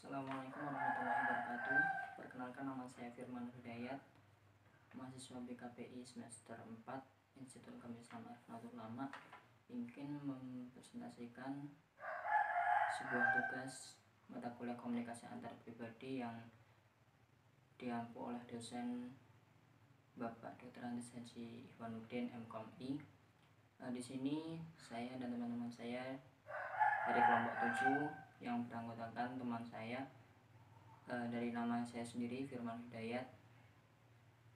Assalamualaikum warahmatullahi wabarakatuh. Perkenalkan, nama saya Firman Hidayat, mahasiswa BKPI semester 4 Institut Kemisahan Nahdlatul Ulama. Ingin mempresentasikan sebuah tugas mata kuliah komunikasi antar pribadi yang diampu oleh dosen Bapak Dr. Andes Haji Ihwanuddin MKomI. Di sini saya dan teman-teman saya dari kelompok 7 yang beranggotakan teman saya dari nama saya sendiri Firman Hidayat,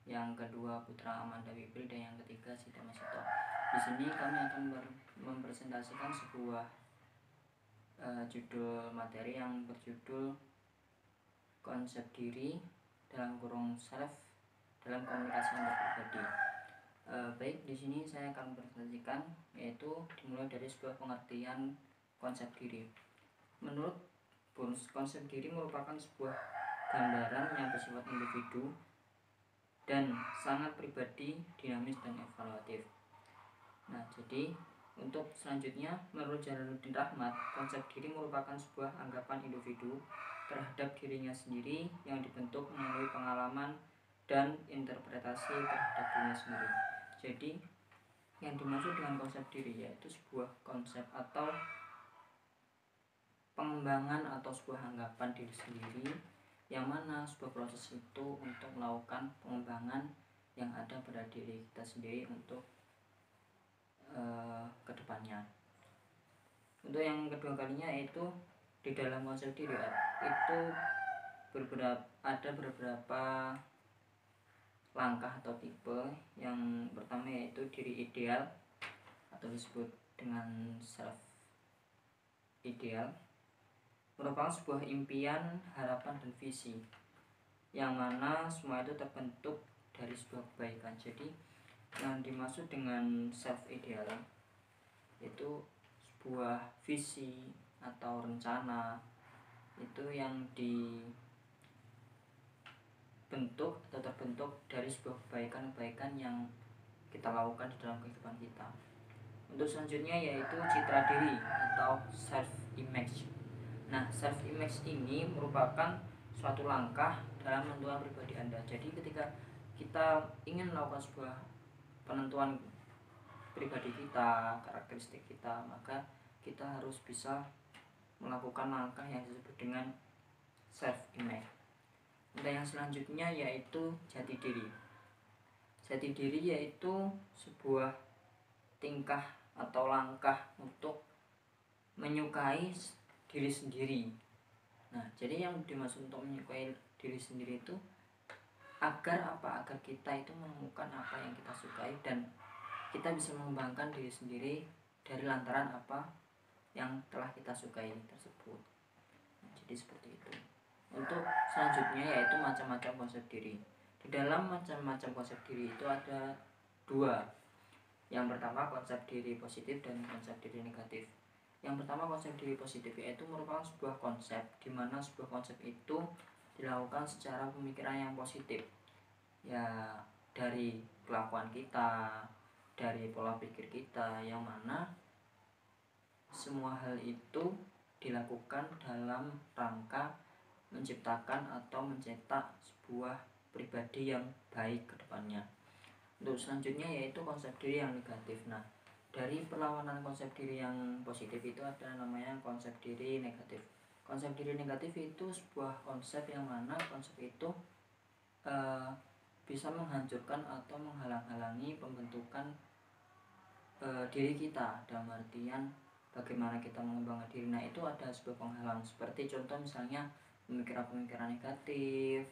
yang kedua Putra Amanda Wibil, dan yang ketiga Sita Masito. Di sini kami akan mempresentasikan sebuah judul materi yang berjudul konsep diri dalam kurung self dalam komunikasi antar pribadi. Baik, di sini saya akan mempresentasikan, yaitu dimulai dari sebuah pengertian konsep diri. Menurut Burns, konsep diri merupakan sebuah gambaran yang bersifat individu dan sangat pribadi, dinamis, dan evaluatif. Nah, jadi untuk selanjutnya, menurut Jalaluddin Rahmat, konsep diri merupakan sebuah anggapan individu terhadap dirinya sendiri yang dibentuk melalui pengalaman dan interpretasi terhadap dirinya sendiri. Jadi, yang dimaksud dengan konsep diri yaitu sebuah konsep atau pengembangan atau sebuah anggapan diri sendiri, yang mana sebuah proses itu untuk melakukan pengembangan yang ada pada diri kita sendiri untuk kedepannya. Untuk yang kedua kalinya, yaitu di dalam konsep diri itu ada beberapa langkah atau tipe. Yang pertama yaitu diri ideal atau disebut dengan self ideal, merupakan sebuah impian, harapan, dan visi yang mana semua itu terbentuk dari sebuah kebaikan. Jadi yang dimaksud dengan self ideal itu sebuah visi atau rencana itu yang dibentuk atau terbentuk dari sebuah kebaikan-kebaikan yang kita lakukan di dalam kehidupan kita. Untuk selanjutnya yaitu citra diri atau self image. Nah, self image ini merupakan suatu langkah dalam menentukan pribadi Anda. Jadi ketika kita ingin melakukan sebuah penentuan pribadi kita, karakteristik kita, maka kita harus bisa melakukan langkah yang disebut dengan self image. Dan yang selanjutnya yaitu jati diri. Jati diri yaitu sebuah tingkah atau langkah untuk menyukai diri sendiri. Nah, jadi yang dimaksud untuk menyukai diri sendiri itu agar kita itu menemukan apa yang kita sukai dan kita bisa mengembangkan diri sendiri dari lantaran apa yang telah kita sukai tersebut. Nah, jadi seperti itu. Untuk selanjutnya yaitu macam-macam konsep diri. Di dalam macam-macam konsep diri itu ada dua. Yang pertama konsep diri positif dan konsep diri negatif. Yang pertama konsep diri positif yaitu merupakan sebuah konsep di mana sebuah konsep itu dilakukan secara pemikiran yang positif. Ya, dari kelakuan kita, dari pola pikir kita, yang mana semua hal itu dilakukan dalam rangka menciptakan atau mencetak sebuah pribadi yang baik ke depannya. Untuk selanjutnya yaitu konsep diri yang negatif. Nah, dari perlawanan konsep diri yang positif itu ada namanya konsep diri negatif. Konsep diri negatif itu sebuah konsep yang mana konsep itu bisa menghancurkan atau menghalang-halangi pembentukan diri kita, dalam artian bagaimana kita mengembangkan diri. Nah, itu ada sebuah penghalang, seperti contoh misalnya pemikiran-pemikiran negatif,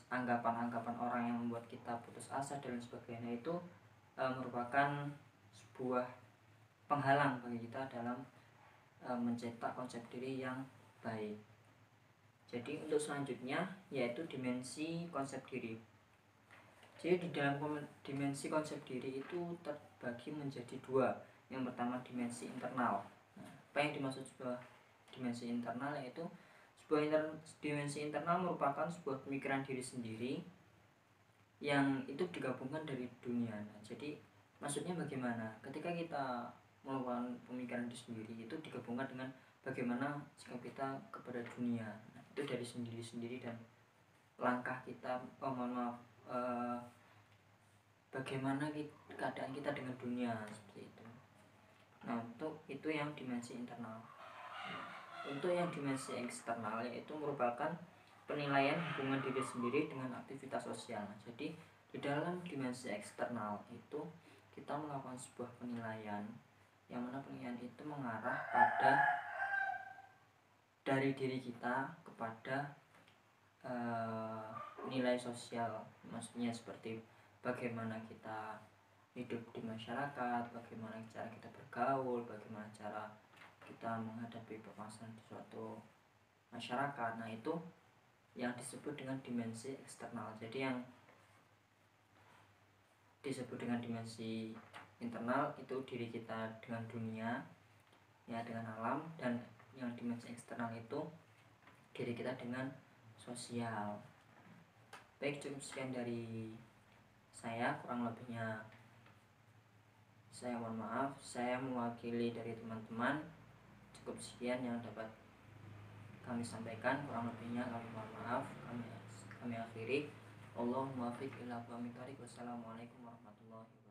anggapan-anggapan orang yang membuat kita putus asa dan sebagainya. Itu merupakan sebuah penghalang bagi kita dalam mencetak konsep diri yang baik. Jadi untuk selanjutnya yaitu dimensi konsep diri. Jadi di dalam dimensi konsep diri itu terbagi menjadi dua. Yang pertama dimensi internal. Nah, apa yang dimaksud sebuah dimensi internal yaitu dimensi internal merupakan sebuah pemikiran diri sendiri yang itu digabungkan dari dunia. Nah, jadi maksudnya bagaimana? Ketika kita melakukan pemikiran diri sendiri itu digabungkan dengan bagaimana sikap kita kepada dunia. Nah, itu dari sendiri dan langkah kita, bagaimana keadaan kita dengan dunia, seperti itu. Nah, untuk itu yang dimensi internal. Untuk yang dimensi eksternal, yaitu merupakan penilaian hubungan diri sendiri dengan aktivitas sosial. Jadi di dalam dimensi eksternal itu kita melakukan sebuah penilaian, yang mana penilaian itu mengarah pada dari diri kita kepada nilai sosial, maksudnya seperti bagaimana kita hidup di masyarakat, bagaimana cara kita bergaul, bagaimana cara kita menghadapi permasalahan di suatu masyarakat. Nah, itu yang disebut dengan dimensi eksternal. Jadi yang disebut dengan dimensi internal itu diri kita dengan dunia, ya, dengan alam, dan yang dimensi eksternal itu diri kita dengan sosial. Baik, cukup sekian dari saya, kurang lebihnya saya mohon maaf. Saya mewakili dari teman-teman. Cukup sekian yang dapat kami sampaikan, kurang lebihnya kami mohon maaf. Kami akhiri. Allahumma fiq ila aqwamit thariq. Wassalamualaikum warahmatullahi wabarakatuh.